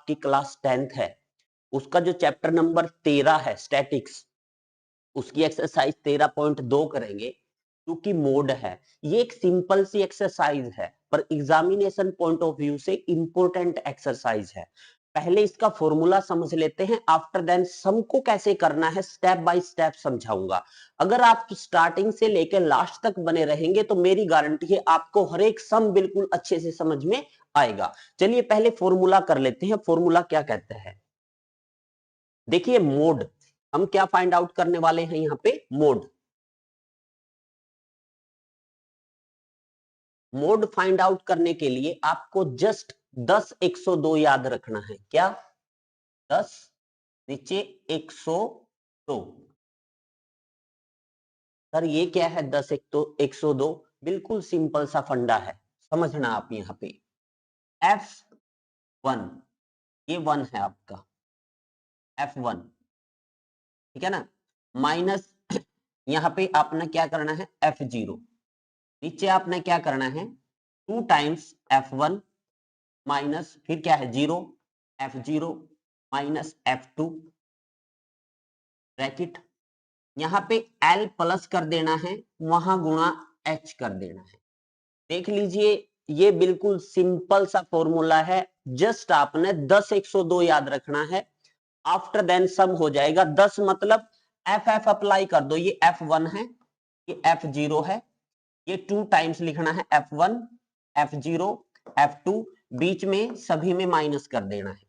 आपकी class 10th है उसका जो चैप्टर नंबर 13 है स्टैटिक्स, उसकी एक्सरसाइज 13.2 करेंगे। क्योंकि मोड है, ये एक सिंपल सी एक्सरसाइज है पर एग्जामिनेशन पॉइंट ऑफ व्यू से इंपॉर्टेंट एक्सरसाइज है। पहले इसका फॉर्मूला समझ लेते हैं, आफ्टर देन सम को कैसे करना है स्टेप बाय स्टेप समझाऊंगा। अगर आप स्टार्टिंग से लेकर लास्ट तक बने रहेंगे तो मेरी गारंटी है आपको हर एक सम बिल्कुल अच्छे से समझ में आएगा। चलिए पहले फॉर्मूला कर लेते हैं। फॉर्मूला क्या कहते हैं, देखिए मोड, हम क्या फाइंड आउट करने वाले हैं यहां पे, मोड। मोड फाइंड आउट करने के लिए आपको जस्ट 10 102 याद रखना है। क्या, 10 नीचे 102। सर ये क्या है 10 102? बिल्कुल सिंपल सा फंडा है, समझना आप यहां पे। F1, ये 1 है आपका F1, ठीक है ना, माइनस यहां पे आपने क्या करना है F0, नीचे आपने क्या करना है 2 टाइम्स F1 माइनस फिर क्या है 0, F0 माइनस F2 ब्रैकेट, यहां पे L प्लस कर देना है, वहां गुणा H कर देना है। देख लीजिए ये बिल्कुल सिंपल सा फॉर्मूला है, जस्ट आपने 10 102 याद रखना है, आफ्टर देन सम हो जाएगा। 10 मतलब F अप्लाई कर दो, ये F1 है, ये F0 है, ये 2 टाइम्स लिखना है F1 F0 F2, बीच में सभी में माइनस कर देना है।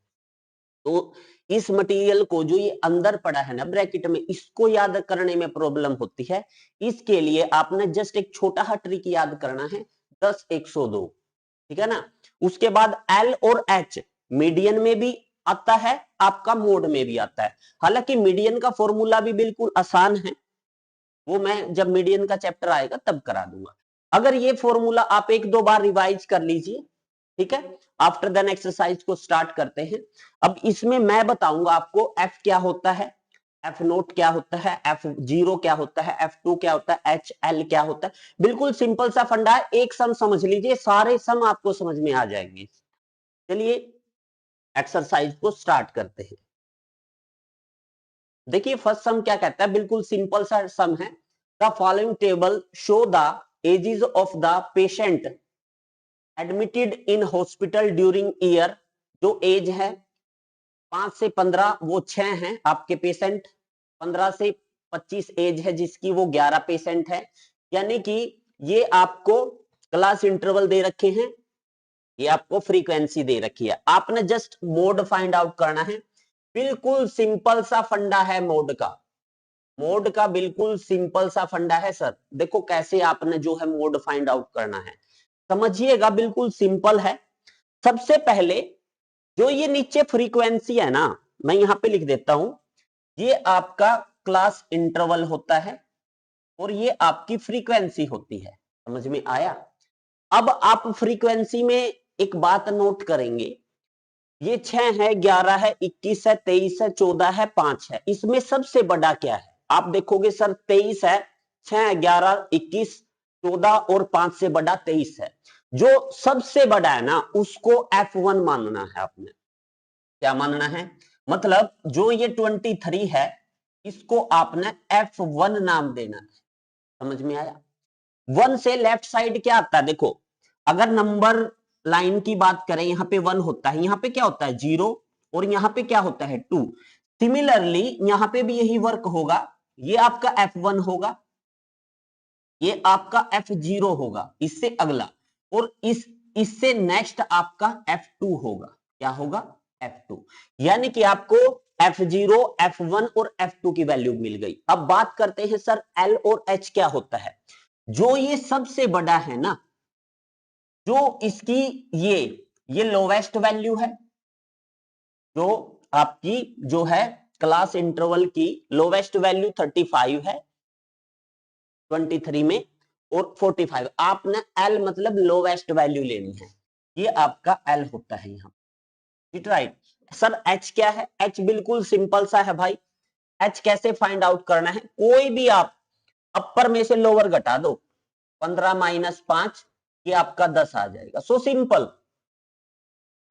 तो इस मटेरियल को जो ये अंदर पड़ा है ना ब्रैकेट में, इसको याद करने में प्रॉब्लम होती है, इसके लिए आपने जस्ट एक छोटा सा ट्रिक याद करना है 10 102, ठीक है ना। उसके बाद L और H मीडियन में भी आता है, आपका मोड में भी आता है। हालांकि मीडियन का फॉर्मूला भी बिल्कुल आसान है, वो मैं जब मीडियन का चैप्टर आएगा तब करा दूंगा। अगर ये फॉर्मूला आप एक दो बार रिवाइज कर लीजिए, ठीक है, आफ्टर देन एक्सरसाइज को स्टार्ट करते हैं। अब इसमें मैं बताऊंगा आपको F क्या होता है, F नोट क्या होता है, F0 क्या होता है, F2 क्या होता है, HL क्या होता है। बिल्कुल सिंपल सा फंडा है, एक सम समझ लीजिए, सारे सम आपको समझ में आ जाएंगे। चलिए एक्सरसाइज को स्टार्ट करते हैं। देखिए फर्स्ट सम क्या कहता है, बिल्कुल सिंपल सा सम है। The following table show the ages of the patient admitted in hospital during year, जो एज है 5 से 15 वो 6 हैं आपके पेशेंट, 15 से 25 एज है जिसकी वो 11 पेशेंट है। यानी कि ये आपको क्लास इंटरवल दे रखे हैं, ये आपको फ्रीक्वेंसी दे रखी है, आपने जस्ट मोड फाइंड आउट करना है। बिल्कुल सिंपल सा फंडा है मोड का, मोड का बिल्कुल सिंपल सा फंडा है सर। देखो कैसे आपने जो है मोड फाइंड आउट करना है, समझिएगा, बिल्कुल सिंपल है। सबसे पहले जो ये नीचे फ्रीक्वेंसी है ना, मैं यहां पे लिख देता हूं, ये आपका क्लास इंटरवल होता है और ये आपकी फ्रीक्वेंसी होती है, समझ में आया। अब आप फ्रीक्वेंसी में एक बात नोट करेंगे, ये 6 है, 11 है, 21 है, 23 है, 14 है, 5 है, इसमें सबसे बड़ा क्या है? आप देखोगे सर 23 है, 6 11 21 14 और 5 से बड़ा 23 है। जो सबसे बड़ा है ना उसको F1 मानना है आपने। क्या मानना है, मतलब जो ये 23 है इसको आपने F1 नाम देना है, समझ में आया। 1 से लेफ्ट साइड क्या आता है, देखो अगर नंबर लाइन की बात करें, यहां पे 1 होता है, यहां पे क्या होता है 0 और यहां पे क्या होता है 2। सिमिलरली यहां पे भी यही वर्क होगा, ये आपका F1 होगा, ये आपका F0 होगा, इससे अगला, और इससे नेक्स्ट आपका F2 होगा। क्या होगा, F2। यानी कि आपको F0 F1 और F2 की वैल्यू मिल गई। अब बात करते हैं सर L और H क्या होता है। जो ये सबसे बड़ा है ना, जो इसकी ये लोवेस्ट वैल्यू है, जो आपकी जो है क्लास इंटरवल की लोवेस्ट वैल्यू 35 है 23 में और 45, आपने L मतलब लोवेस्ट वैल्यू लेनी है, ये आपका L होता है यहां, राइट। सर H क्या है, H बिल्कुल सिंपल सा है भाई। H कैसे फाइंड आउट करना है, कोई भी आप अपर में से लोअर घटा दो, 15 - 5 ये आपका 10 आ जाएगा, सो सिंपल।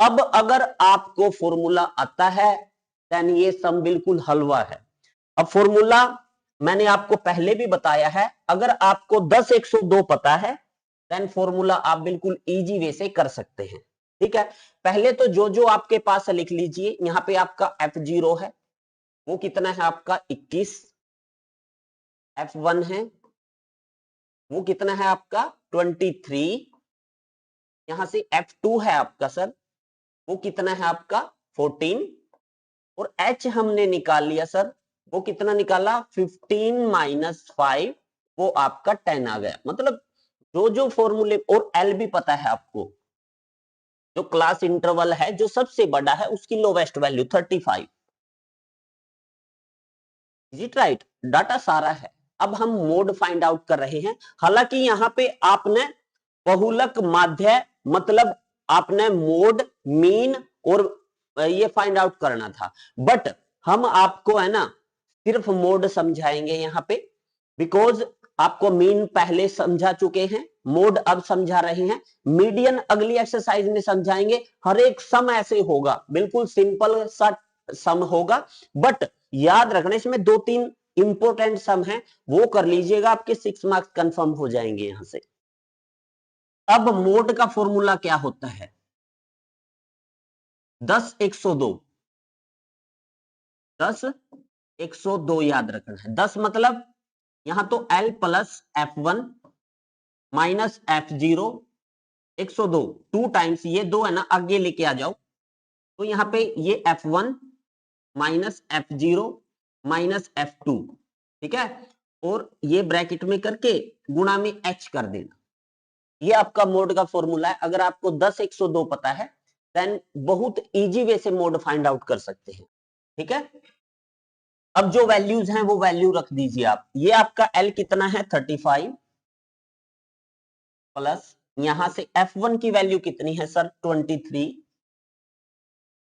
अब अगर आपको फॉर्मूला आता है देन ये सम बिल्कुल हलवा है। अब फॉर्मूला मैंने आपको पहले भी बताया है, अगर आपको 10 102 पता है देन फॉर्मूला आप बिल्कुल इजी वे से कर सकते हैं। ठीक है, पहले तो जो जो आपके पास है लिख लीजिए। यहां पे आपका F0 है, वो कितना है आपका 21। F1 है, वो कितना है आपका 23। यहां से F2 है आपका सर, वो कितना है आपका 14। और H हमने निकाल लिया सर, वो कितना निकाला 15 माइनस 5, वो आपका 10 आ गया। मतलब जो जो फॉर्मूले, और L भी पता है आपको, जो क्लास इंटरवल है जो सबसे बड़ा है उसकी lowest value 35। Is it right? Data सारा है। अब हम मोड फाइंड आउट कर रहे हैं। हालांकि यहां पे आपने बहुलक माध्य मतलब आपने मोड, मीन और ये फाइंड आउट करना था, बट हम आपको है ना सिर्फ मोड समझाएंगे यहां पे, बिकॉज आपको मीन पहले समझा चुके हैं, मोड अब समझा रहे हैं, मीडियन अगली एक्सरसाइज में समझाएंगे। हर एक सम ऐसे होगा, बिल्कुल सिंपल सा सम होगा, बट याद रखना इसमें 2-3 इंपोर्टेंट सम है, वो कर लीजिएगा, आपके 6 मार्क्स कंफर्म हो जाएंगे यहां से। अब मोड का फॉर्मूला क्या होता है? 10 102, 10 102 याद रखना है। 10 मतलब यहां तो L plus F1 minus F0 102 2 times, ये दो है ना आगे लेके आ जाओ, तो यहां पे ये F1 minus F0 minus F2, ठीक है, और ये ब्रैकेट में करके गुणा में H कर देना। ये आपका मोड का फॉर्मूला है। अगर आपको 10 102 पता है देन बहुत इजी वे से मोड फाइंड आउट कर सकते हैं। ठीक है, अब जो वैल्यूज हैं वो वैल्यू रख दीजिए आप। ये आपका L कितना है 35 प्लस यहां से F1 की वैल्यू कितनी है सर 23,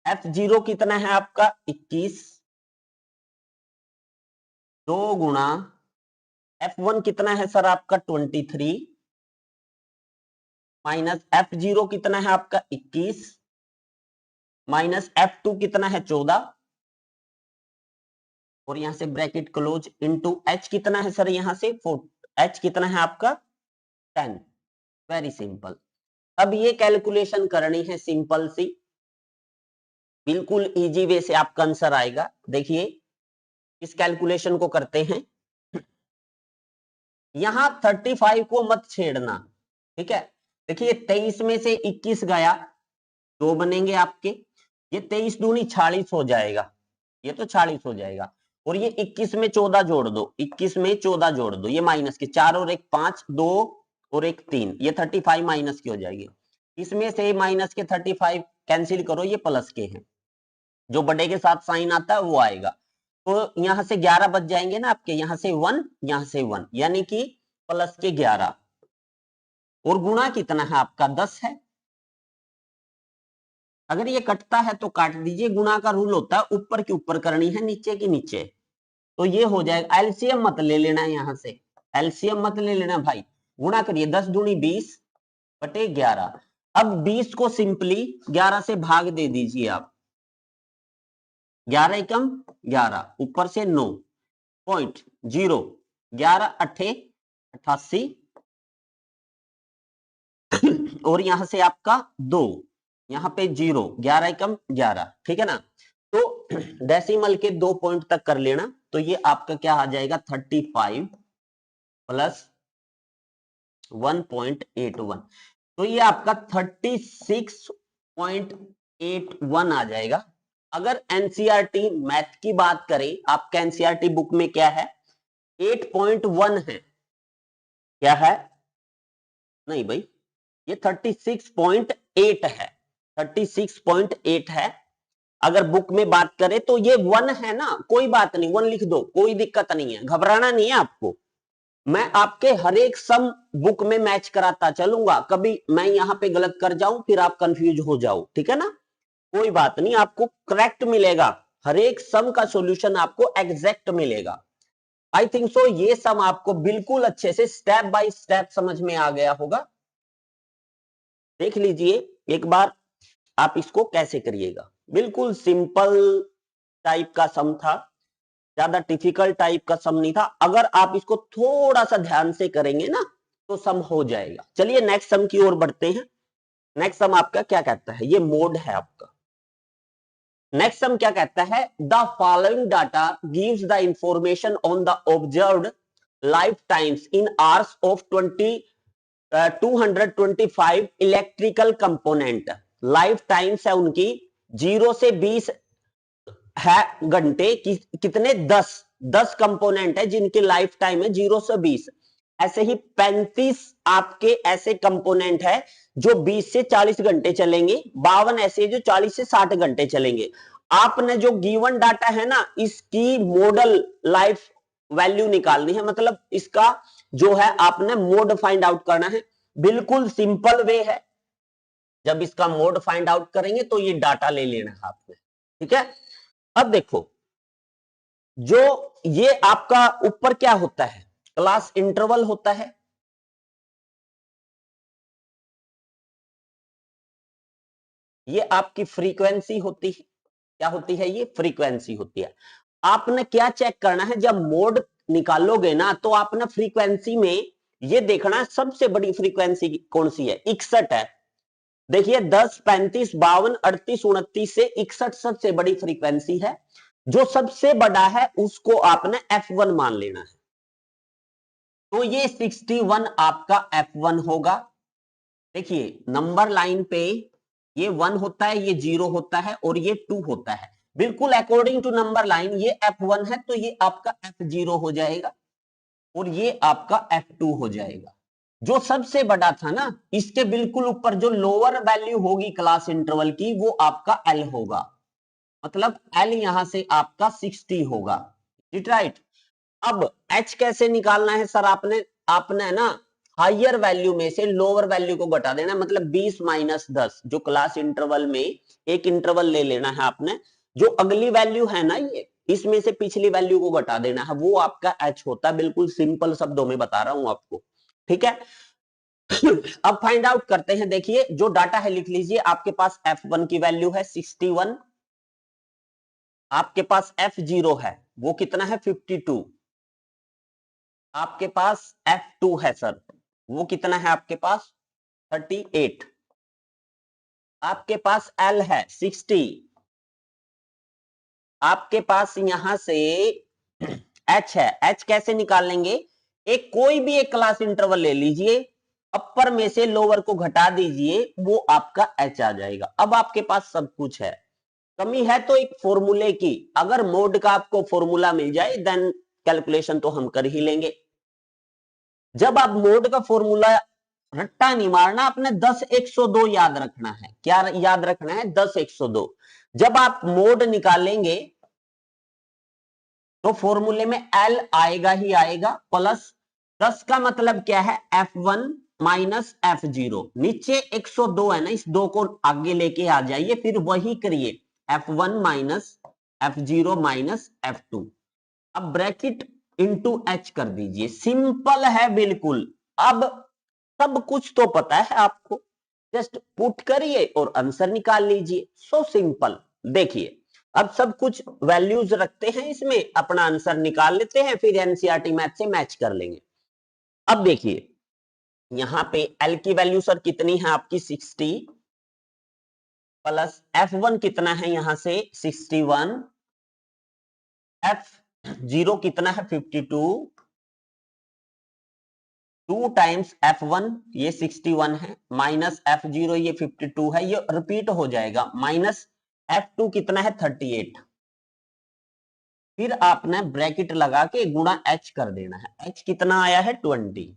F0 कितना है आपका 21, 2 गुणा F1 कितना है सर आपका 23 माइनस F0 कितना है आपका 21 माइनस F2 कितना है 14, और यहां से ब्रैकेट क्लोज इनटू H कितना है सर यहां से 4, H कितना है आपका 10। Very simple. अब ये कैलकुलेशन करनी है सिंपल सी, बिल्कुल इजी वे से आपका आंसर आएगा। देखिए इस कैलकुलेशन को करते हैं। यहां 35 को मत छेड़ना, ठीक है। देखिए 23 में से 21 गया, 2 बनेंगे आपके, ये 23 दूनी 46 हो जाएगा, ये तो 46 हो जाएगा, और ये 21 में 14 जोड़ दो, 21 में 14 जोड़ दो, ये माइनस के 4 और 1 5, 2 और 1 3, ये 35 माइनस की हो जाएगी। इसमें से माइनस के 35 कैंसिल करो, ये प्लस के हैं, जो बड़े के साथ साइन आता है वो आएगा, तो यहां से 11 बच जाएंगे ना आपके, यहां से 1 यहां से 1, यानी कि प्लस के 11, और गुणा कितना है आपका 10 है। अगर ये कटता है तो काट दीजिए, गुणा का रूल होता है ऊपर की ऊपर करनी है नीचे की नीचे, तो ये हो जाएगा। एलसीएम मत ले लेना यहां से, एलसीएम मत ले लेना भाई, गुणा करिए 10 दूनी 20 बटे 11। अब 20 को सिंपली 11 से भाग दे दीजिए आप, 11 एकम 11 ऊपर से 9.0, 11 अठे 88, और यहां से आपका 2, यहां पे 0, 11 एकम 11, ठीक है ना। तो डेसिमल के 2 पॉइंट तक कर लेना, तो ये आपका क्या आ जाएगा 35 प्लस 1.81, तो ये आपका 36.81 आ जाएगा। अगर एनसीईआरटी मैथ की बात करें, आपका एनसीईआरटी बुक में क्या है 8.1 है, क्या है, नहीं भाई ये 36.8 है, 36.8 है। अगर बुक में बात करें तो ये 1 है ना, कोई बात नहीं 1 लिख दो, कोई दिक्कत नहीं है, घबराना नहीं है आपको। मैं आपके हर एक सम बुक में मैच कराता चलूंगा, कभी मैं यहां पे गलत कर जाऊं फिर आप कंफ्यूज हो जाओ, ठीक है ना, कोई बात नहीं, आपको करेक्ट मिलेगा, हर एक सम का सॉल्यूशन आपको एग्जैक्ट मिलेगा। आई थिंक सो ये सम आपको बिल्कुल अच्छे से स्टेप बाय स्टेप समझ में आ गया होगा। देख लीजिए एक बार, आप इसको कैसे करिएगा। बिल्कुल सिंपल टाइप का सम था, ज्यादा डिफिकल्ट टाइप का सम नहीं था। अगर आप इसको थोड़ा सा ध्यान से करेंगे ना तो सम हो जाएगा। चलिए नेक्स्ट सम की ओर बढ़ते हैं। नेक्स्ट सम आपका क्या कहता है, ये मोड है आपका। नेक्स्ट सम क्या कहता है, the following data gives the information on the observed life times in hours of 225 electrical component. Life times है उनकी 0 से 20 है घंटे कितने 10 कंपोनेंट है जिनकी लाइफ टाइम है 0 से 20। ऐसे ही 35 आपके ऐसे कंपोनेंट है जो 20 से 40 घंटे चलेंगे, 52 ऐसे जो 40 से 60 घंटे चलेंगे। आपने जो गिवन डाटा है ना इसकी मॉडल लाइफ वैल्यू निकालनी है, मतलब इसका जो है आपने मोड फाइंड आउट करना है। बिल्कुल सिंपल वे है, जब इसका मोड फाइंड आउट करेंगे तो ये डाटा ले लेना है आपने, ठीक है। अब देखो जो ये आपका ऊपर क्या होता है, क्लास इंटरवल होता है। ये आपकी फ्रीक्वेंसी होती है, क्या होती है, ये फ्रीक्वेंसी होती है। आपने क्या चेक करना है, जब मोड निकालोगे ना तो आपने फ्रीक्वेंसी में ये देखना है सबसे बड़ी फ्रीक्वेंसी कौन सी है, 61 है। देखिए 10, 35, 52, 38, 29 से 61 सबसे बड़ी फ्रीक्वेंसी है। जो सबसे बड़ा है उसको आपने F1 मान लेना है। तो ये 61 आपका F1 होगा। देखिए नंबर लाइन पे ये 1 होता है, ये 0 होता है और ये 2 होता है। बिल्कुल अकॉर्डिंग टू नंबर लाइन ये F1 है तो ये आपका F0 हो जाएगा और ये आपका F2 हो जाएगा। जो सबसे बड़ा था ना इसके बिल्कुल ऊपर जो लोअर वैल्यू होगी क्लास इंटरवल की वो आपका L होगा, मतलब L यहां से आपका 60 होगा, राइट। अब H कैसे निकालना है सर, आपने आपने ना हायर वैल्यू में से लोअर वैल्यू को घटा देना, मतलब 20 माइनस 10 जो क्लास इंटरवल में एक इंटरवल ले लेना है आपने। जो अगली वैल्यू है ना ये इसमें से पिछली वैल्यू को घटा देना है, वो आपका H होता है। बिल्कुल सिंपल शब्दों में बता रहा हूं आपको, ठीक है। अब फाइंड आउट करते हैं। देखिए जो डाटा है लिख लीजिए, आपके पास F1 की वैल्यू है 61, आपके पास F0 है वो कितना है 52, आपके पास F2 है सर वो कितना है आपके पास 38, आपके पास L है 60, आपके पास यहां से H है। H कैसे निकाल लेंगे, एक कोई भी एक क्लास इंटरवल ले लीजिए, अपर में से लोअर को घटा दीजिए, वो आपका H आ जाएगा। अब आपके पास सब कुछ है। कमी है तो एक फॉर्मूले की, अगर मोड का आपको फॉर्मूला मिल जाए देन कैलकुलेशन तो हम कर ही लेंगे। जब आप मोड का फॉर्मूला रट्टा नहीं मारना, आपने 10 102 याद रखना है। क्या याद रखना है, 10 102। जब आप मोड निकालेंगे तो फॉर्मूले में L आएगा ही आएगा, प्लस 10 का मतलब क्या है F1 माइनस F0। नीचे 102 है ना, इस 2 को आगे लेके आ जाइए, फिर वही करिए F1 minus F0 minus F2। अब ब्रैकेट इंटू H कर दीजिए, सिंपल है बिल्कुल। अब सब कुछ तो पता है आपको, जस्ट पुट करिए और आंसर निकाल लीजिए, सो सिंपल। देखिए अब सब कुछ वैल्यूज रखते हैं इसमें, अपना आंसर निकाल लेते हैं, फिर एनसीईआरटी मैथ से मैच कर लेंगे। अब देखिए यहां पे L की वैल्यू सर कितनी है आपकी 60, प्लस F1 कितना है यहां से 61, F0 कितना है 52, 2 टाइम्स F1 ये 61 है, माइनस F0 ये 52 है, ये रिपीट हो जाएगा, माइनस F2 कितना है 38। फिर आपने ब्रैकेट लगा के गुणा H कर देना है, H कितना आया है 20।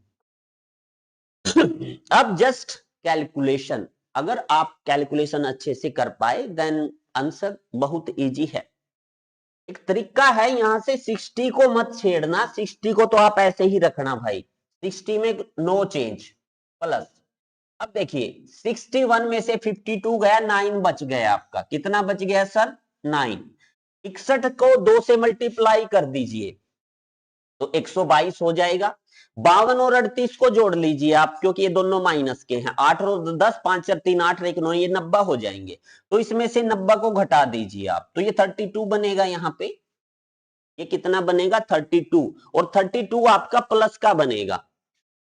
अब जस्ट कैलकुलेशन, अगर आप कैलकुलेशन अच्छे से कर पाए देन आंसर बहुत इजी है। एक तरीका है, यहां से 60 को मत छेड़ना, 60 को तो आप ऐसे ही रखना भाई, 60 में नो चेंज, प्लस अब देखिए 61 में से 52 गया, 9 बच गया आपका, कितना बच गया सर 9। 61 को 2 से मल्टीप्लाई कर दीजिए, तो 122 हो जाएगा। 52 और 38 को जोड़ लीजिए आप, क्योंकि ये दोनों माइनस के हैं। 8 और 10, 5 4 3 8 1 9, ये 90 हो जाएंगे। तो इसमें से 90 को घटा दीजिए आप, तो ये 32 बनेगा। यहाँ पे ये कितना बनेगा? 32। और 32 आपका प्लस का बनेगा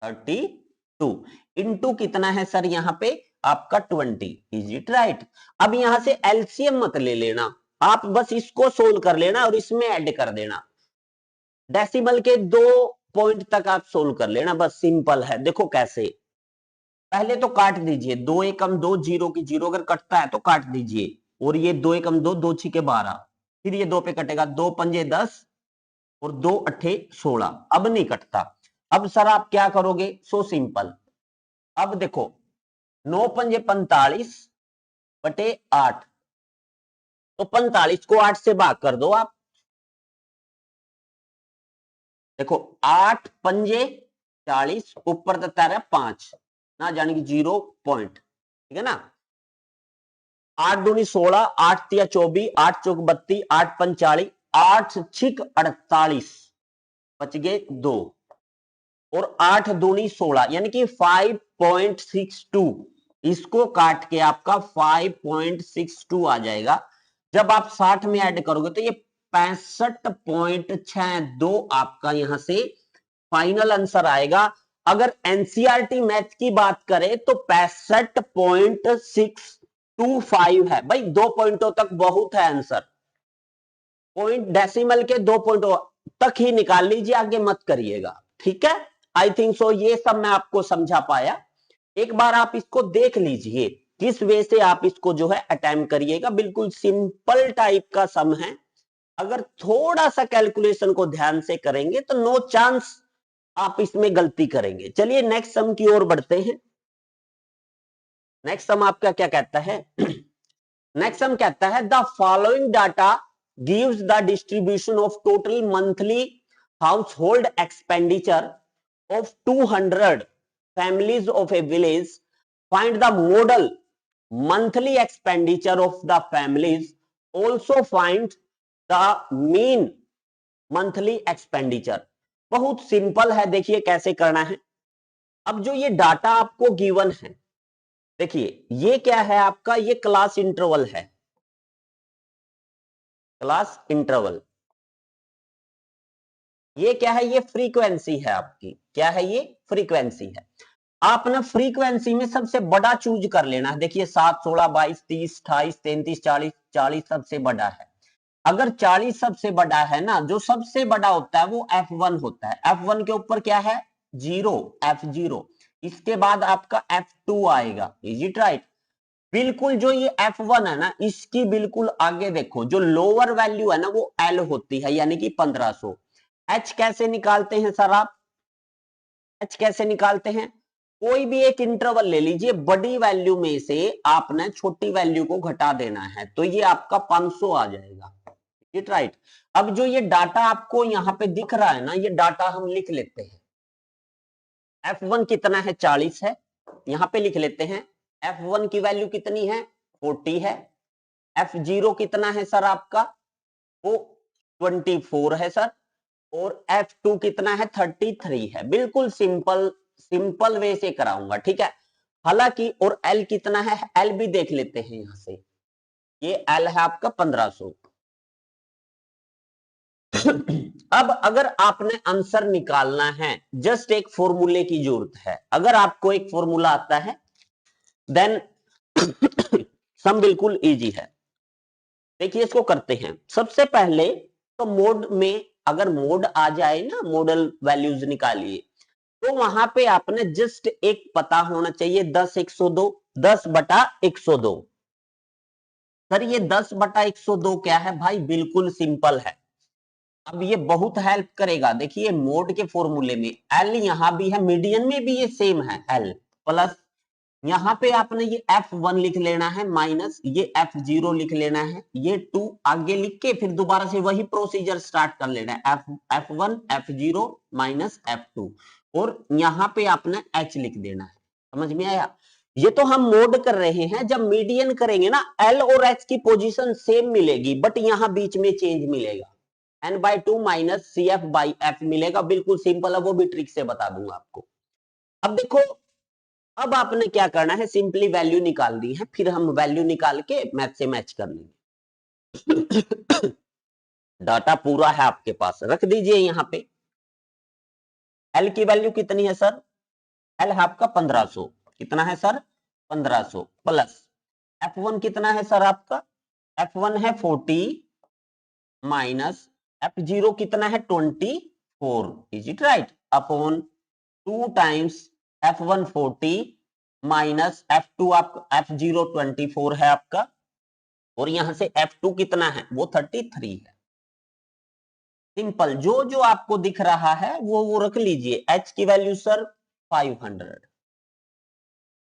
32 इंटू कितना है सर यहाँ पे आपका 20। Is it right? अब यहां से एलसीएम मत ले लेना, आप बस इसको सोल्व कर लेना और इसमें ऐड कर देना। डेसिमल के 2 पॉइंट तक आप सोल्व कर लेना, बस सिंपल है। देखो कैसे, पहले तो काट दीजिए। 2 एकम 2, जीरो की जीरो, अगर कटता है तो काट दीजिए। और ये 2 एकम 2, 2 छिके 12, फिर ये 2 पे कटेगा। 2 पंजे 10 और 2 अट्ठे 16, अब नहीं कटता। अब सर आप क्या करोगे? So simple. अब देखो 9 पंजे 45 बटे 8, तो 45 को 8 से भाग कर दो आप। देखो 8 पंजे 40, ऊपर देता है 5 ना, जाने की 0 पॉइंट, ठीक है ना। 8 दूनी 16, 8 तिया 24, 8 चौक 32, 8 45, 8 छिक 48, बच गए 2। और 8 दूनी 16, यानी कि 5.62। इसको काट के आपका 5.62 आ जाएगा। जब आप 60 में ऐड करोगे तो ये 65.62 आपका यहां से फाइनल आंसर आएगा। अगर एनसीईआरटी मैथ की बात करें तो 65.625 है। भाई 2 पॉइंटों तक बहुत है आंसर। पॉइंट डेसिमल के 2 पॉइंटों तक ही निकाल लीजिए, आगे मत करिएगा, ठीक है। आई थिंक सो ये सब मैं आपको समझा पाया। एक बार आप इसको देख लीजिए किस वे से आप इसको जो है अटेम्प्ट करिएगा। बिल्कुल सिंपल टाइप का सम है। अगर थोड़ा सा कैलकुलेशन को ध्यान से करेंगे तो नो चांस आप इसमें गलती करेंगे। चलिए नेक्स्ट सम की ओर बढ़ते हैं। नेक्स्ट सम आपका क्या कहता है? नेक्स्ट सम कहता है the following data gives the distribution of total monthly household expenditure of 200 families of a village. Find the model monthly expenditure of the families. Also find the mean monthly expenditure. बहुत simple है, देखिए कैसे करना है। अब जो ये data आपको गिवन है, देखिए ये क्या है आपका? ये क्लास इंटरवल है, क्लास इंटरवल। ये क्या है? ये फ्रीक्वेंसी है आपकी। क्या है ये? फ्रीक्वेंसी है। आप ना फ्रीक्वेंसी में सबसे बड़ा चूज कर लेना है। देखिए 7, 16, 22, 30, 28, 33, 40, 40 सबसे बड़ा है। अगर 40 सबसे बड़ा है ना, जो सबसे बड़ा होता है वो F1 होता है। F1 के ऊपर क्या है? 0, F0। इसके बाद आपका F2 आएगा। Is it right? बिल्कुल जो ये F1 है ना, इसकी बिल्कुल आगे देखो जो लोअर वैल्यू है ना वो L होती है, यानी कि 1500। H कैसे निकालते हैं सर आप? H कैसे निकालते हैं? कोई भी एक इंटरवल ले लीजिए, बड़ी वैल्यू में से आपने छोटी वैल्यू को घटा देना है, तो ये आपका 500 आ जाएगा। It right? अब जो ये डाटा आपको यहां पे दिख रहा है ना, ये डाटा हम लिख लेते हैं। F1 कितना है? 40 है। यहां पे लिख लेते हैं। F1 की वैल्यू कितनी है? 40 है। F0 कितना है सर आपका? वो 24 है सर। और F2 कितना है? 33 है। बिल्कुल सिंपल सिंपल वे से कराऊंगा, ठीक है। हालांकि और L कितना है? L भी देख लेते हैं यहां से। ये L है आपका 1500। अब अगर आपने आंसर निकालना है, जस्ट एक फॉर्मूले की जरूरत है। अगर आपको एक फॉर्मूला आता है देन सम बिल्कुल इजी है। देखिए इसको करते हैं। सबसे पहले तो मोड में अगर मोड आ जाए ना, मॉडल वैल्यूज निकालिए, तो वहां पे आपने जस्ट एक पता होना चाहिए 10 102, 10 बटा 102। सर ये 10 बटा 102 क्या है भाई? बिल्कुल सिंपल है। अब ये बहुत हेल्प करेगा। देखिए मोड के फॉर्मूले में एल यहां भी है, मीडियन में भी ये सेम है एल प्लस। यहां पे आपने ये F1 लिख लेना है माइनस ये F0 लिख लेना है, ये 2 आगे लिख के फिर दोबारा से वही प्रोसीजर स्टार्ट कर लेना है। F1 F0 माइनस F2 और यहां पे आपने H लिख देना है। समझ में आया? ये तो हम मोड कर रहे हैं। जब मीडियन करेंगे ना, L और H की पोजीशन सेम मिलेगी, बट यहां बीच में चेंज मिलेगा। n by 2 minus C F by F मिलेगा। बिल्कुल सिंपल है, वो भी ट्रिक से बता दूंगा आपको। अब देखो, अब आपने क्या करना है, सिंपली वैल्यू निकाल दी है, फिर हम वैल्यू निकाल के मैथ से मैच कर लेंगे। डाटा पूरा है आपके पास, रख दीजिए यहां पे। एल की वैल्यू कितनी है सर? एल है आपका 1500। कितना है सर? 1500 प्लस F1 कितना है सर आपका? F1 है 40 माइनस F0 कितना है? 24। Is it right? Upon 2 times F1 40 minus F2 आपका F0 24 है आपका, और यहां से F2 कितना है? वो 33 है। सिंपल, जो जो आपको दिख रहा है वो रख लीजिए। H की वैल्यू सर 500।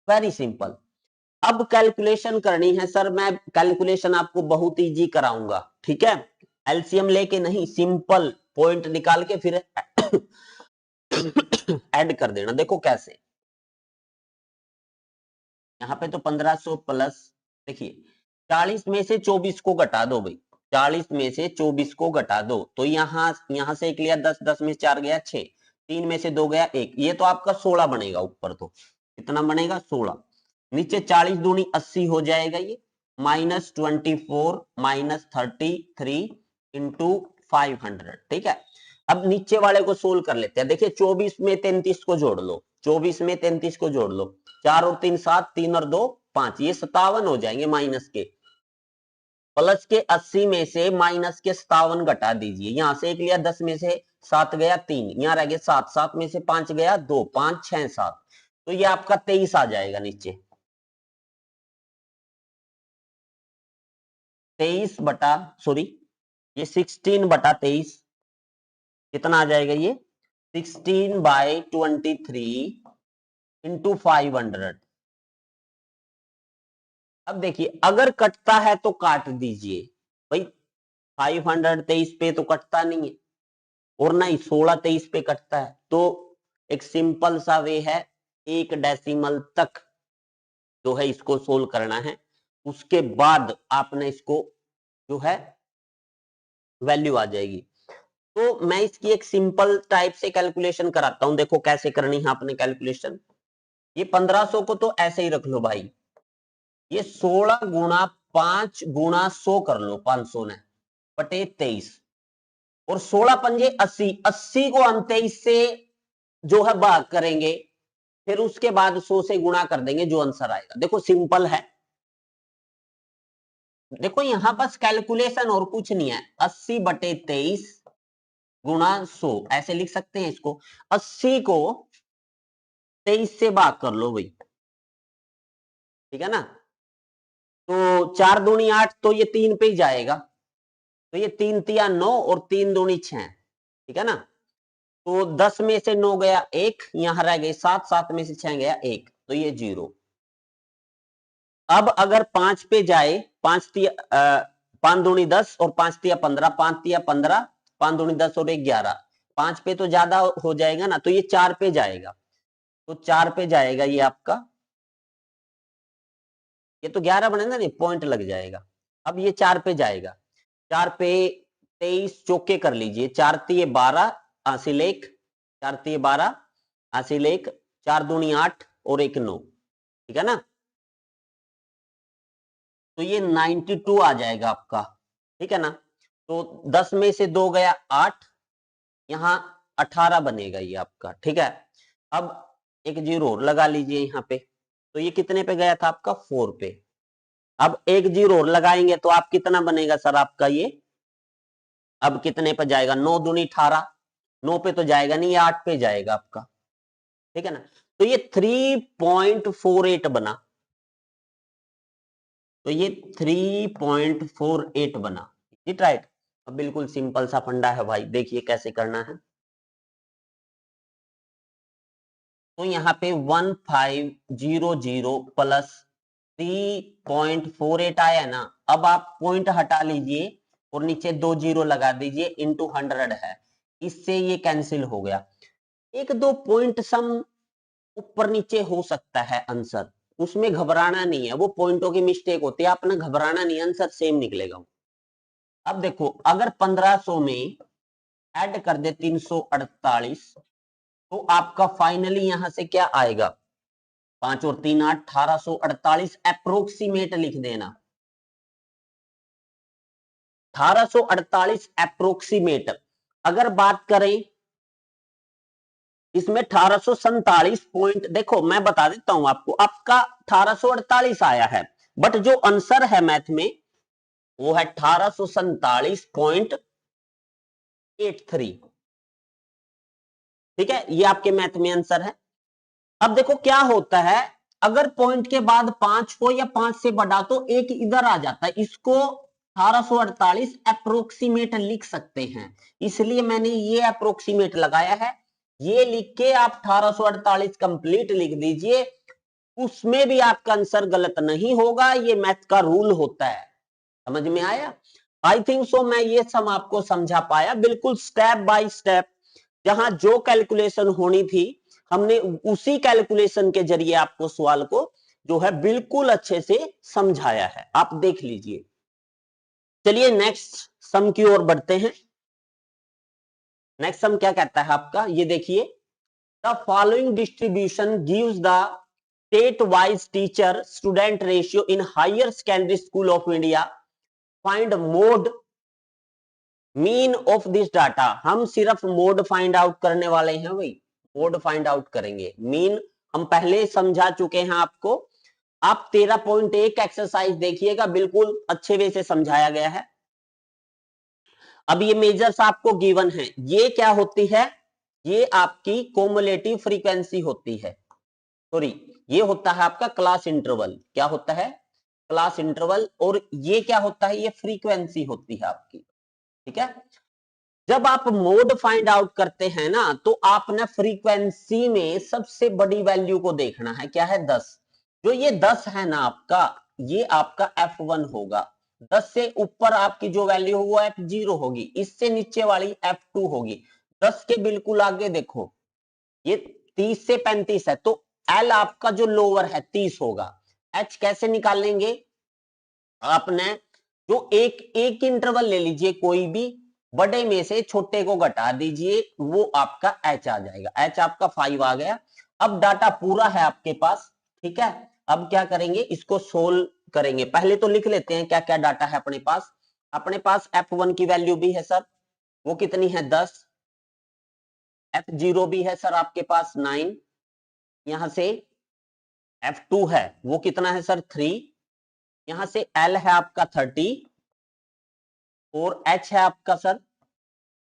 Very simple. अब कैलकुलेशन करनी है सर, मैं कैलकुलेशन आपको बहुत इजी कराऊंगा, ठीक है? एलसीएम लेके नहीं, सिंपल पॉइंट निकाल के फिर ऐड कर देना। देखो कैसे, यहाँ पे तो 1500 प्लस, देखिए 40 में से 24 को घटा दो भाई, 40 में से 24 को घटा दो, तो यहां से एक लिया 10, 10 में 4 गया 6, 3 में से 2 गया 1, ये तो आपका 16 बनेगा। ऊपर तो कितना बनेगा? 16। नीचे 40 दूनी 80 हो जाएगा ये, माइनस 24 माइनस 33 इंटू 500, ठीक है? अब नीचे वाले को सोल्व कर लेते हैं। देखिए 24 में 33 को जोड़ लो, 24 में 33 को जोड़ लो, 4 और 3 7, 3 और 2 5, ये 57 हो जाएंगे माइनस के। प्लस के 80 में से माइनस के 57 घटा दीजिए, यहां से एक लिया 10 में से 7 गया 3, यहां रह गए 7, 7 में से 5 गया 2, 5 6 7, तो ये आपका 23 आ जाएगा नीचे। 23 बटा, सॉरी, ये 16/23 कितना आ जाएगा? ये 16/23 इंटू 500। अब देखिए, अगर कटता है तो काट दीजिए भाई, 523 पे तो कटता नहीं है, और नहीं 1623 पे कटता है, तो एक सिंपल सा वे है, एक डेसिमल तक जो है इसको सोल्व करना है, उसके बाद आपने इसको जो है वैल्यू आ जाएगी। तो मैं इसकी एक सिंपल टाइप से कैलकुलेशन कराता हूं, देखो कैसे करनी है आपने कैलकुलेशन। ये 1500 को तो ऐसे ही रख लो भाई, ये 16 गुणा 5 गुणा 100 कर लो, 500 ने बटे 23, और 16 पंजे 80, 80 को हम 23 से जो है भाग करेंगे, फिर उसके बाद 100 से गुणा कर देंगे, जो आंसर आएगा। देखो सिंपल है, देखो यहां बस कैलकुलेशन और कुछ नहीं है। 80/23 गुणा 100 ऐसे लिख सकते हैं इसको। 80 को 23 से भाग कर लो भाई, ठीक है ना? तो 4 दूनी 8, तो ये 3 पे ही जाएगा, तो ये 3 तिया 9 और 3 दूनी 6, ठीक है ना? तो 10 में से 9 गया 1, यहां रह गए 7, 7 में से 6 गया 1, तो ये 0। अब अगर 5 पे जाए, 5 दूनी 10 और 5 तिया 15, 5 तिया 15, 5 दूनी 10 और 1 11, 5 पे तो ज्यादा हो जाएगा ना, तो ये 4 पे जाएगा, तो 4 पे जाएगा ये आपका, ये तो 11 बनेगा नहीं, पॉइंट लग जाएगा। अब ये 4 पे जाएगा, 4 पे 23 चौके कर लीजिए, 4 तिये 12 हासिल 1, 4 तिये 12 हासिल 1, 4 दूनी 8 और 1 9, ठीक है ना? तो ये 92 आ जाएगा आपका, ठीक है ना? तो 10 में से 2 गया 8, यहां 18 बनेगा ये आपका, ठीक है? अब एक जीरो और लगा लीजिए यहाँ पे, तो ये कितने पे गया था आपका? 4 पे। अब एक जीरो और लगाएंगे तो आप कितना बनेगा सर आपका ये? अब कितने पे जाएगा? 9 दूनी 18, 9 पे तो जाएगा नहीं, ये 8 पे जाएगा आपका, ठीक है ना? तो ये 3.48 बना, तो ये 3.48 बना, इट राइट? अब बिल्कुल सिंपल सा फंडा है भाई, देखिए कैसे करना है। तो यहाँ पे 1500 प्लस 3.48 आया ना, अब आप पॉइंट हटा लीजिए और नीचे 2 जीरो लगा दीजिए, इंटू 100 है, इससे ये कैंसिल हो गया। एक दो पॉइंट सम ऊपर नीचे हो सकता है आंसर, उसमें घबराना नहीं है, वो पॉइंटों की मिस्टेक होती है, आपने घबराना नहीं, आंसर सेम निकलेगा। अब देखो अगर 1500 में ऐड कर दे 348, तो आपका फाइनली यहां से क्या आएगा, 5 और 3 8, 1848 अप्रोक्सीमेट लिख देना, 1848 अप्रोक्सीमेट। अगर बात करें इसमें 1847 पॉइंट, देखो मैं बता देता हूं आपको, आपका 1848 आया है, बट जो आंसर है मैथ में वो है 1847.83। ठीक है, ये आपके मैथ में आंसर है। अब देखो क्या होता है, अगर पॉइंट के बाद 5 को या 5 से बढ़ा तो एक इधर आ जाता है, इसको 1848 अप्रोक्सीमेट लिख सकते हैं, इसलिए मैंने ये अप्रोक्सीमेट लगाया है। ये लिख के आप 1848 कंप्लीट लिख दीजिए, उसमें भी आपका आंसर गलत नहीं होगा, ये मैथ का रूल होता है। समझ में आया? आई थिंक सो मैं ये सब आपको समझा पाया, बिल्कुल स्टेप बाय स्टेप, जहां जो कैलकुलेशन होनी थी हमने उसी कैलकुलेशन के जरिए आपको सवाल को जो है बिल्कुल अच्छे से समझाया है, आप देख लीजिए। चलिए नेक्स्ट सम की ओर बढ़ते हैं। नेक्स्ट सम क्या कहता है आपका, ये देखिए, the following distribution gives the state wise teacher student ratio in higher secondary school of India, find mode mean of this data. हम सिर्फ मोड फाइंड आउट करने वाले हैं भाई, मोड फाइंड आउट करेंगे, मीन हम पहले समझा चुके हैं आपको। आप 13.1 एक्सरसाइज देखिएगा, बिल्कुल अच्छे वे से समझाया गया है। अब ये मेजर्स आपको गिवन है, ये क्या होती है, ये आपकी कोमुलेटिव फ्रीक्वेंसी होती है, सॉरी ये होता है आपका क्लास इंटरवल। क्या होता है, क्लास इंटरवल। और ये क्या होता है, ये फ्रीक्वेंसी होती है आपकी। ठीक है, जब आप मोड फाइंड आउट करते हैं ना, तो आपने फ्रीक्वेंसी में सबसे बड़ी वैल्यू को देखना है, क्या है 10। जो ये 10 है ना आपका, ये आपका F1 होगा। 10 से ऊपर आपकी जो वैल्यू हो वो F0 होगी, इससे नीचे वाली F2 होगी। 10 के बिल्कुल आगे देखो, ये 30 से 35 है, तो L आपका जो लोअर है 30 होगा। H कैसे निकालेंगे, आपने जो एक एक इंटरवल ले लीजिए कोई भी, बड़े में से छोटे को घटा दीजिए, वो आपका H आ जाएगा। H आपका 5 आ गया। अब डाटा पूरा है आपके पास। ठीक है, अब क्या करेंगे, इसको सोल्व करेंगे। पहले तो लिख लेते हैं क्या क्या डाटा है अपने पास। अपने पास F1 की वैल्यू भी है सर, वो कितनी है 10। F0 भी है सर आपके पास 9। यहां से F2 है वो कितना है सर 3। यहां से L है आपका 30 और H है आपका सर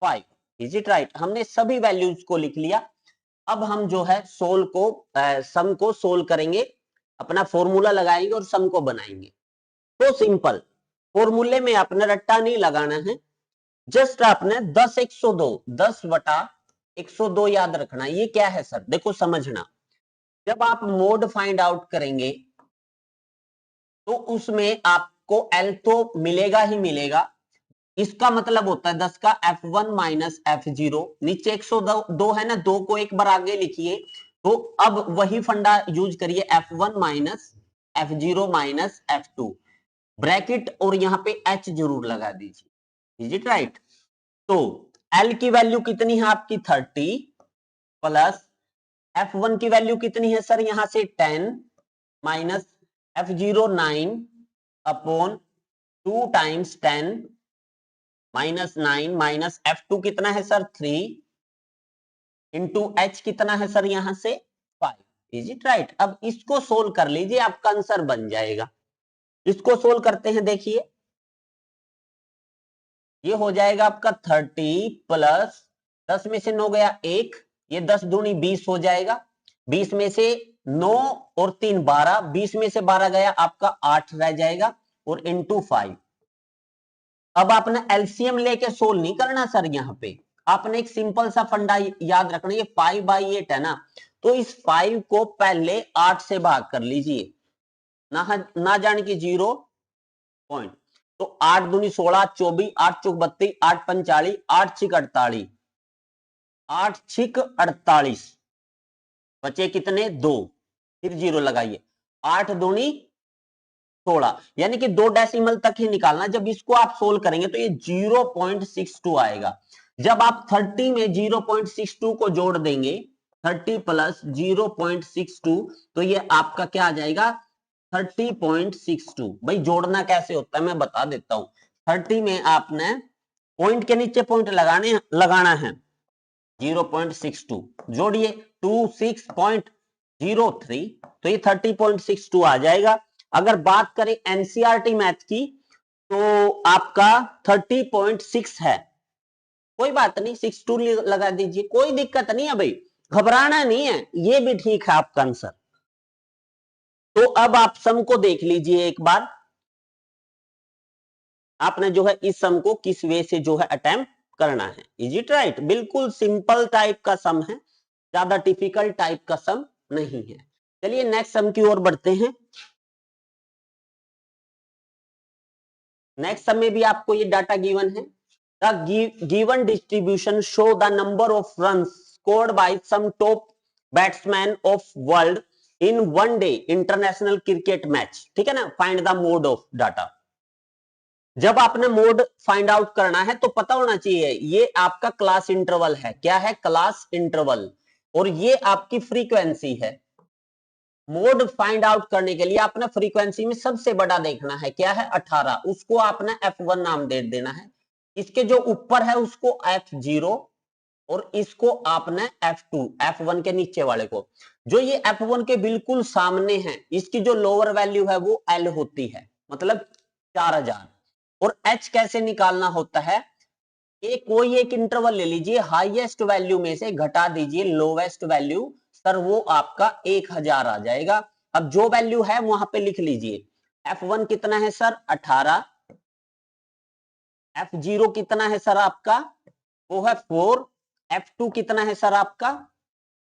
5। इज इट राइट, हमने सभी वैल्यूज को लिख लिया। अब हम जो है सोल को सम को सोल्व करेंगे, अपना फॉर्मूला लगाएंगे और सम को बनाएंगे। तो सिंपल, फॉर्मूले में आपने रट्टा नहीं लगाना है, जस्ट आपने 10 102 10 बटा 102 याद रखना। ये क्या है सर, देखो समझना, जब आप मोड फाइंड आउट करेंगे तो उसमें आपको L तो मिलेगा ही मिलेगा। इसका मतलब होता है 10 का F1 माइनस F0, नीचे 102 है ना, 2 को एक बार आगे लिखिए। तो अब वही फंडा यूज करिए, F1 minus F0 minus F2 bracket, और यहां पे H जरूर लगा दीजिए। इज इट राइट, तो L की वैल्यू कितनी है आपकी 30 प्लस F1 की वैल्यू कितनी है सर यहां से 10 minus F0 9 upon 2 times 10 minus 9 minus F2 कितना है सर 3 इंटू H कितना है सर यहां से 5। इज इट राइट, अब इसको सोल्व कर लीजिए, आपका आंसर बन जाएगा। इसको सोल्व करते हैं, देखिए ये हो जाएगा आपका 30 प्लस 10 में से 9 गया 1, ये 10 दूनी 20 हो जाएगा। 20 में से 9 और 3 12, 20 में से 12 गया आपका 8 रह जाएगा, और इंटू 5। अब आपने एलसीएम लेके सोल्व नहीं करना सर, यहां पे आपने एक सिंपल सा फंडा याद रखना, ये 5/8 है ना, तो इस 5 को पहले 8 से भाग कर लीजिए, ना जाने की 0 पॉइंट। तो 8 दूनी 16 24, 8 चौक 32, 8 45, 8 छिक 48, 8 छिक 48, बचे कितने 2, फिर 0 लगाइए। 8 दूनी 16, यानी कि 2 डेसिमल तक ही निकालना। जब इसको आप सोल्व करेंगे तो ये 0.62 आएगा। जब आप 30 में 0.62 को जोड़ देंगे, 30 प्लस 0.62, तो ये आपका क्या आ जाएगा 30.62। भाई जोड़ना कैसे होता है मैं बता देता हूं। 30 में आपने पॉइंट के नीचे पॉइंट लगाना है, 0.62 जोड़िए 26.03, तो ये 30.62 आ जाएगा। अगर बात करें एनसीईआरटी मैथ की तो आपका 30.6 है। कोई बात नहीं, 62 लगा दीजिए, कोई दिक्कत नहीं है भाई, घबराना नहीं है, ये भी ठीक है आपका आंसर। तो अब आप सम को देख लीजिए एक बार, आपने जो है इस सम को किस वे से जो है अटेम्प्ट करना है। Is it right? बिल्कुल सिंपल टाइप का सम है, ज्यादा डिफिकल्ट टाइप का सम नहीं है। चलिए नेक्स्ट सम की ओर बढ़ते हैं। नेक्स्ट सम में भी आपको ये डाटा गिवन है। The given distribution show the number of runs scored by some top batsman of world in one day international cricket match. ठीक है ना, find the mode of data. जब आपने मोड फाइंड आउट करना है तो पता होना चाहिए ये आपका क्लास इंटरवल है। क्या है? Class interval. और ये आपकी फ्रीक्वेंसी है। मोड फाइंड आउट करने के लिए आपने फ्रीक्वेंसी में सबसे बड़ा देखना है, क्या है 18, उसको आपने F1 नाम दे देना है। इसके जो ऊपर है उसको F0 और इसको आपने F2, F1 के नीचे वाले को। जो ये F1 के बिल्कुल सामने है इसकी जो लोअर वैल्यू है वो L होती है, मतलब 4000। और H कैसे निकालना होता है? कोई एक इंटरवल ले लीजिए, हाईएस्ट वैल्यू में से घटा दीजिए लोवेस्ट वैल्यू, सर वो आपका 1000 आ जाएगा। अब जो वैल्यू है वहां पे लिख लीजिए। F1 कितना है सर? 18। F0 कितना है सर आपका? वो है 4। F2 कितना है सर आपका?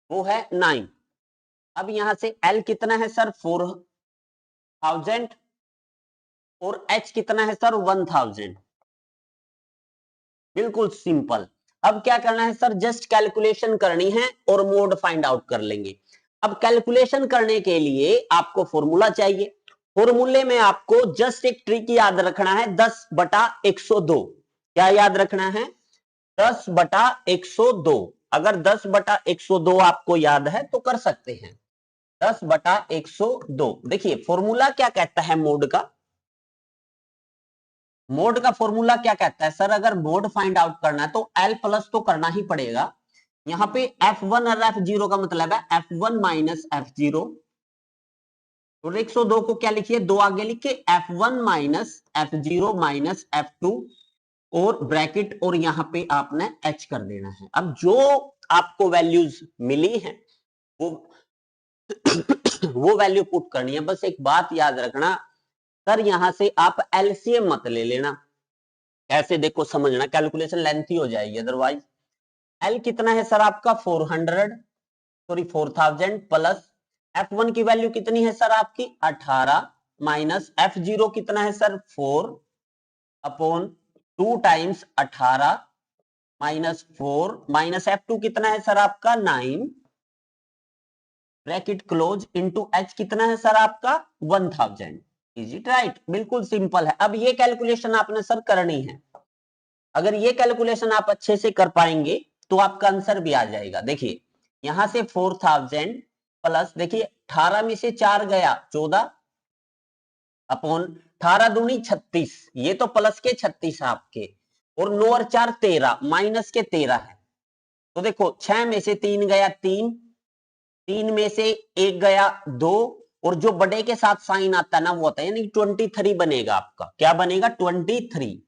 वो है 9। अब यहां से L कितना है सर? 4000। और H कितना है सर? 1000। बिल्कुल सिंपल। अब क्या करना है सर? जस्ट कैलकुलेशन करनी है और मोड फाइंड आउट कर लेंगे। अब कैलकुलेशन करने के लिए आपको फॉर्मूला चाहिए। फॉर्मूले में आपको जस्ट एक ट्रिक याद रखना है, 10/102। क्या याद रखना है? 10/102। अगर 10/102 आपको याद है तो कर सकते हैं। 10/102। देखिए फॉर्मूला क्या कहता है मोड का। मोड का फॉर्मूला क्या कहता है सर? अगर मोड फाइंड आउट करना है तो L प्लस तो करना ही पड़ेगा। यहां पे F1 और F0 का मतलब है F1 माइनस F0। और 102 को क्या लिखिए? 2 आगे लिखिए, F1 minus F0 minus F2 और ब्रैकेट, और यहां पे आपने H कर देना है। अब जो आपको वैल्यूज मिली है वो वो वैल्यू पुट करनी है। बस एक बात याद रखना सर, यहां से आप एलसीएम मत ले लेना। ऐसे देखो समझना, कैलकुलेशन लेंथी हो जाएगी अदरवाइज। एल कितना है सर आपका? 4000 प्लस F1 की वैल्यू कितनी है सर आपकी? 18 माइनस F0 कितना है sir? 4 upon 2 times 18 minus 4 minus F2 कितना है सर आपका? 9 ब्रैकेट क्लोज इनटू H कितना है सर आपका? 1000। Is it right? बिल्कुल सिंपल है। अब ये कैलकुलेशन आपने सर करनी है। अगर ये कैलकुलेशन आप अच्छे से कर पाएंगे तो आपका आंसर भी आ जाएगा। देखिए यहां से 4000 प्लस, देखिए 18 में से 4 गया 14 अपॉन 18 दूनी 36, ये तो प्लस के 36 है आपके, और 9 और 4 13 माइनस के 13 है। तो देखो 6 में से 3 गया 3, 3 में से 1 गया 2, और जो बड़े के साथ साइन आता है ना वो होता है, यानी 23 बनेगा आपका। क्या बनेगा? 23।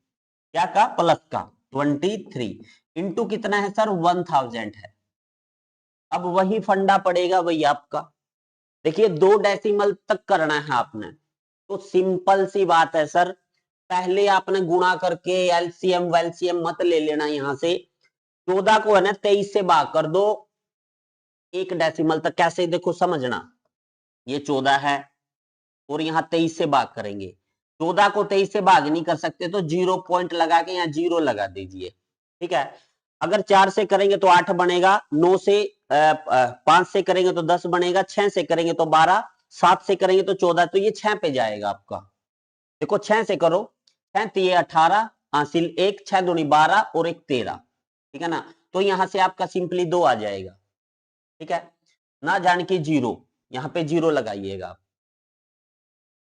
क्या का? प्लस का 23 इंटू कितना है सर? 1000 है। अब वही फंडा पड़ेगा वही आपका। देखिए 2 डेसिमल तक करना है आपने, तो सिंपल सी बात है सर, पहले आपने गुणा करके एलसीएम वेलसीएम मत ले लेना। यहां से 14 को है ना 23 से भाग कर दो 1 डेसिमल तक। कैसे? देखो समझना, ये 14 है और यहां 23 से भाग करेंगे। 14 को 23 से भाग नहीं कर सकते तो 0 पॉइंट लगा के यहां 0 लगा दीजिए। ठीक है। अगर 4 से करेंगे तो 8 बनेगा, 9 से 5 से करेंगे तो 10 बनेगा, 6 से करेंगे तो 12, 7 से करेंगे तो 14, तो ये 6 पे जाएगा आपका। देखो 6 से करो, 6 3 18, हासिल 1, 6 दूनी 12 और 1 13, ठीक है ना। तो यहां से आपका सिंपली 2 आ जाएगा, ठीक है ना, जान के 0, यहाँ पे 0 लगाइएगा आप।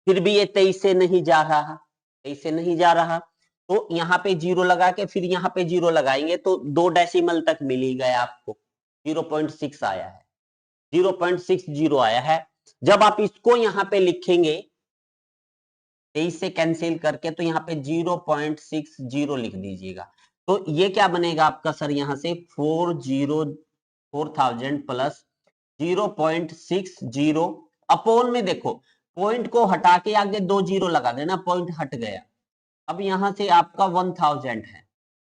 फिर भी ये 23 से नहीं जा रहा, 23 से नहीं जा रहा, तो यहाँ पे 0 लगा के फिर यहाँ पे 0 लगाएंगे तो 2 डेसिमल तक मिल ही गया आपको, 0.6 आया है, 0.60 आया है। जब आप इसको यहाँ पे लिखेंगे 23 से कैंसिल करके, तो यहाँ पे 0.60 लिख दीजिएगा, तो ये क्या बनेगा आपका सर, यहाँ से 4000 प्लस 0.60 अपोन में, देखो पॉइंट को हटा के आगे 2 जीरो लगा देना, पॉइंट हट गया। अब यहां से आपका 1000 है,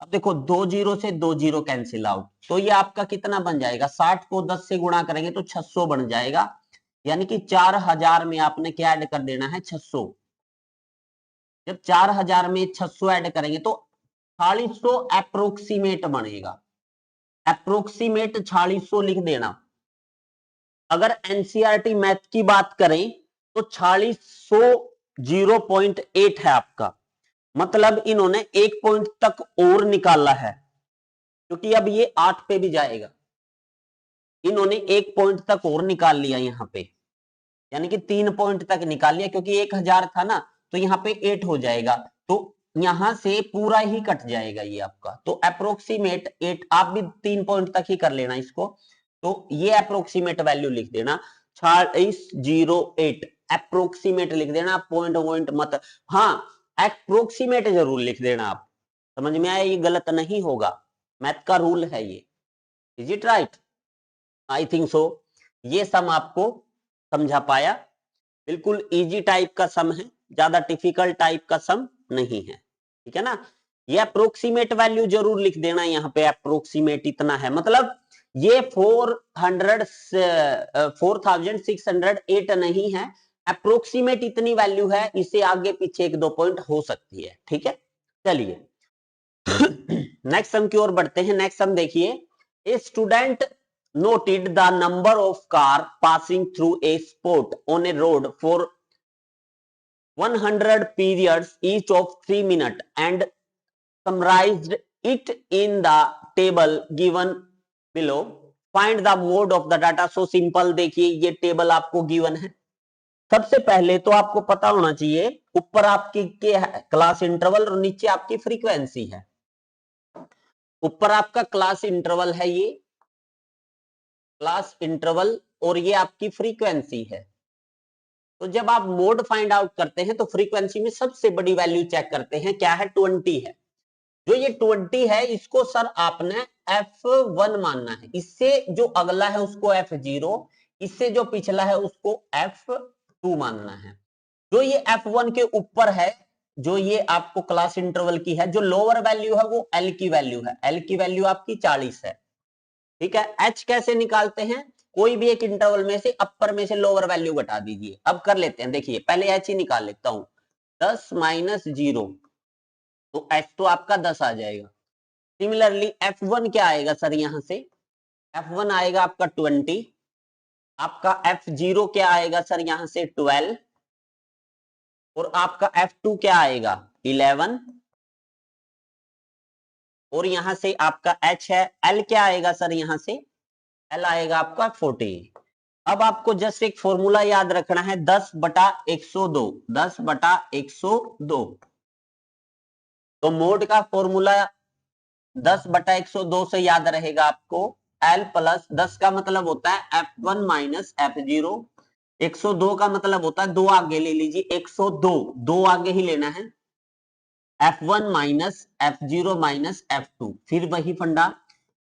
अब देखो 2 जीरो से 2 जीरो कैंसिल आउट, तो ये आपका कितना बन जाएगा, 60 को 10 से गुणा करेंगे तो 600 बन जाएगा, यानी कि 4000 में आपने क्या ऐड कर देना है, 600। जब 4000 में 600 ऐड करेंगे तो 4600 अप्रोक्सीमेट बनेगा, अप्रोक्सीमेट 4600 लिख देना। अगर एनसीईआरटी मैथ की बात करें तो 4600 0.8 है आपका, मतलब इन्होंने 1 पॉइंट तक और निकाला है, क्योंकि अब ये 8 पे भी जाएगा, इन्होंने 1 पॉइंट तक और निकाल लिया यहाँ पे, यानी कि 3 पॉइंट तक निकाल लिया, क्योंकि 1000 था ना, तो यहाँ पे 8 हो जाएगा, तो यहां से पूरा ही कट जाएगा ये आपका, तो अप्रोक्सीमेट 8, आप भी 3 पॉइंट तक ही कर लेना इसको, तो ये अप्रोक्सीमेट वैल्यू लिख देना 4608, अप्रोक्सीमेट लिख देना, पॉइंट पॉइंट मत, हाँ अप्रोक्सीमेट जरूर लिख देना आप, समझ में आया, ये गलत नहीं होगा, मैथ का रूल है ये, is it right, I think so. ये सम आपको समझा पाया, बिल्कुल इजी टाइप का सम है, ज्यादा डिफिकल्ट टाइप का सम नहीं है, ठीक है ना। ये अप्रोक्सीमेट वैल्यू जरूर लिख देना, यहाँ पे अप्रोक्सीमेट इतना है, मतलब ये 4608 नहीं है, अप्रोक्सीमेट इतनी वैल्यू है, इससे आगे पीछे 1-2 पॉइंट हो सकती है, ठीक है। चलिए नेक्स्ट सम की ओर बढ़ते हैं। नेक्स्ट सम देखिए, a student noted the number of car passing through a spot on a road for 100 periods each of 3 minutes and summarized it in the table given below. Find the mode of the data. So simple, देखिए ये table आपको given है। सबसे पहले तो आपको पता होना चाहिए, ऊपर आपकी क्लास इंटरवल और नीचे आपकी फ्रीक्वेंसी है। ऊपर आपका क्लास इंटरवल है, ये क्लास इंटरवल, और ये आपकी फ्रीक्वेंसी है। तो जब आप मोड फाइंड आउट करते हैं तो फ्रीक्वेंसी में सबसे बड़ी वैल्यू चेक करते हैं, क्या है, 20 है। जो ये 20 है इसको सर आपने F1 मानना है, इससे जो अगला है उसको F0, इससे जो पिछला है उसको F2 मानना है। जो ये F1 के ऊपर है, जो ये आपको क्लास इंटरवल की है, जो लोअर वैल्यू है वो L की वैल्यू है, L की वैल्यू आपकी 40 है, ठीक है। H कैसे निकालते हैं, कोई भी एक इंटरवल में से अपर में से लोअर वैल्यू घटा दीजिए। अब कर लेते हैं, देखिए पहले H ही निकाल लेता हूं, 10 माइनस 0, तो H तो आपका 10 आ जाएगा। सिमिलरली F1 क्या आएगा सर, यहां से F1 आएगा आपका 20, आपका F0 क्या आएगा सर, यहां से 12, और आपका F2 क्या आएगा 11, और यहां से आपका H है, L क्या आएगा सर, यहां से L आएगा आपका 40। अब आपको जस्ट एक फॉर्मूला याद रखना है, 10/102, 10/102। तो मोड का फॉर्मूला 10/102 से याद रहेगा आपको, L प्लस 10 का मतलब होता है F1 माइनस F0, 102 का मतलब होता है, 2 आगे ले लीजिए, 102 2 आगे ही लेना है, F1 minus F0 minus F2, फिर वही फंडा,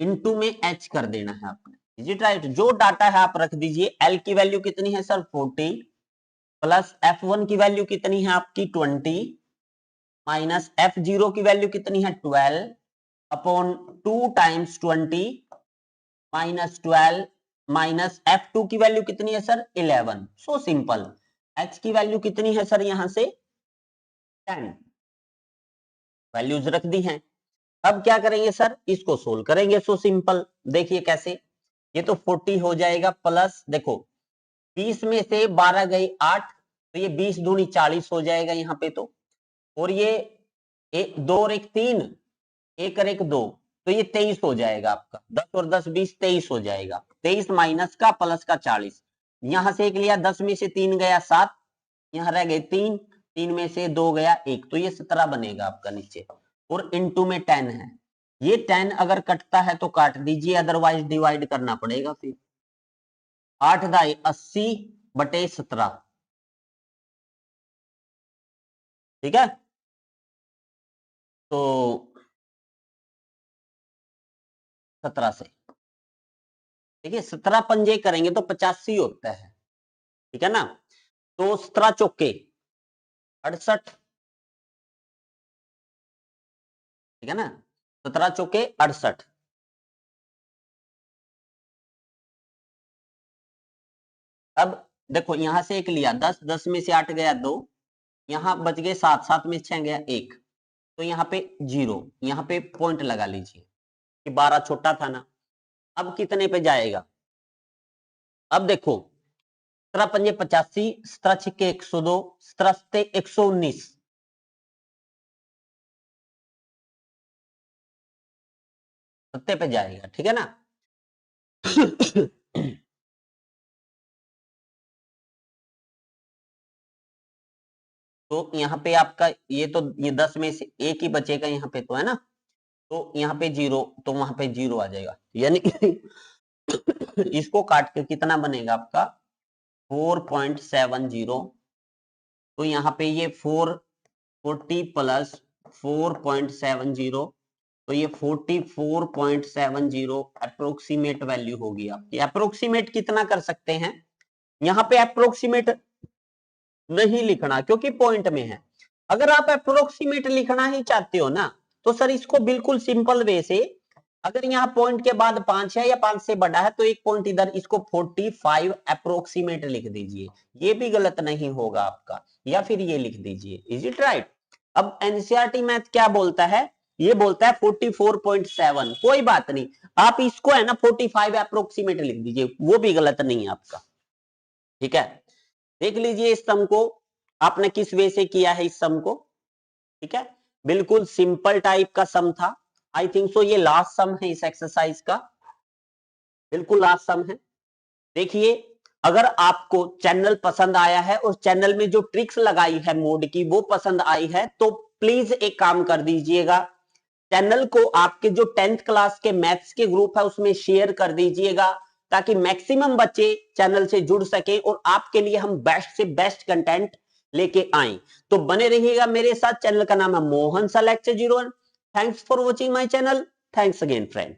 इनटू में H कर देना है आपने, इज इट राइट। जो डाटा है आप रख दीजिए, L की वैल्यू कितनी है सर 40, प्लस F1 की वैल्यू कितनी है आपकी 20, माइनस F0 की वैल्यू कितनी है 12 upon 2 times 20 minus 12, minus F2 की वैल्यू कितनी है सर 11। सो सिंपल, H की वैल्यू कितनी है सर, यहां से 10, वैल्यूज रख दी हैं। अब क्या करेंगे सर, इसको सोल्व करेंगे। सो सिंपल, देखिए कैसे, ये तो 40 हो जाएगा, प्लस देखो 20 में से 12 गई 8, तो ये 20 दूनी 40 हो जाएगा यहाँ पे, तो और ये दो और एक 3, 1 और 1 2, तो ये 23 हो जाएगा आपका। 10 और 10 20, 23 हो जाएगा। 23 माइनस का प्लस का 40, यहां से 1 लिया, 10 में से 3 गया 7, यहां रह गए 3, 3 में से 2 गया 1, तो ये 17 बनेगा आपका नीचे। और इनटू में 10 है, ये 10 अगर कटता है तो काट दीजिए, अदरवाइज डिवाइड करना पड़ेगा फिर। 8 दाई 80 बटे 17, ठीक है। तो 17 से, ठीक है, 17 पंजे करेंगे तो 85 होता है, ठीक है ना। तो 17 चौके 68, ठीक है ना, 17 चौके 68। अब देखो यहां से 1 लिया, 10, 10 में से 8 गया 2, यहां बच गए 7, 7 में 6 गया 1, तो यहाँ पे 0, यहाँ पे पॉइंट लगा लीजिए कि 12 छोटा था ना। अब कितने पे जाएगा, अब देखो 17 पंजे 85, 17 छिक्के 102, 17 सत्ते 119, सत्ते पे जाएगा, ठीक है ना। तो यहाँ पे आपका ये तो ये 10 में से एक ही बचेगा यहाँ पे, तो है ना, तो यहाँ पे 0, तो वहां पे 0 आ जाएगा, यानी कि इसको काट के कितना बनेगा आपका 4.70। तो यहाँ पे ये 440 प्लस 4.70, तो ये 44.70 अप्रोक्सीमेट वैल्यू होगी आपकी। अप्रोक्सीमेट कितना कर सकते हैं, यहाँ पे अप्रोक्सीमेट नहीं लिखना क्योंकि पॉइंट में है। अगर आप अप्रोक्सीमेट लिखना ही चाहते हो ना, तो सर इसको बिल्कुल सिंपल वे से, अगर यहाँ पॉइंट के बाद 5 है या 5 से बड़ा है तो एक पॉइंट इधर, इसको 45 अप्रोक्सीमेट लिख दीजिए, ये भी गलत नहीं होगा आपका, या फिर ये लिख दीजिए, इज इट राइट। अब एनसीईआरटी मैथ क्या बोलता है, ये बोलता है 44.7, कोई बात नहीं, आप इसको है ना 45 अप्रोक्सीमेट लिख दीजिए, वो भी गलत नहीं है आपका, ठीक है। देख लीजिए इस सम को आपने किस वे से किया है इस सम को, ठीक है, बिल्कुल सिंपल टाइप का सम था। आई थिंक सो ये लास्ट सम है इस एक्सरसाइज का, बिल्कुल लास्ट सम है। देखिए अगर आपको चैनल पसंद आया है और चैनल में जो ट्रिक्स लगाई है मोड की वो पसंद आई है, तो प्लीज एक काम कर दीजिएगा, चैनल को आपके जो 10th क्लास के मैथ्स के ग्रुप है उसमें शेयर कर दीजिएगा, ताकि मैक्सिमम बच्चे चैनल से जुड़ सके और आपके लिए हम बेस्ट से बेस्ट कंटेंट लेके आए। तो बने रहिएगा मेरे साथ, चैनल का नाम है मोहन सा lecture 01। Thanks for watching my channel, thanks again friend.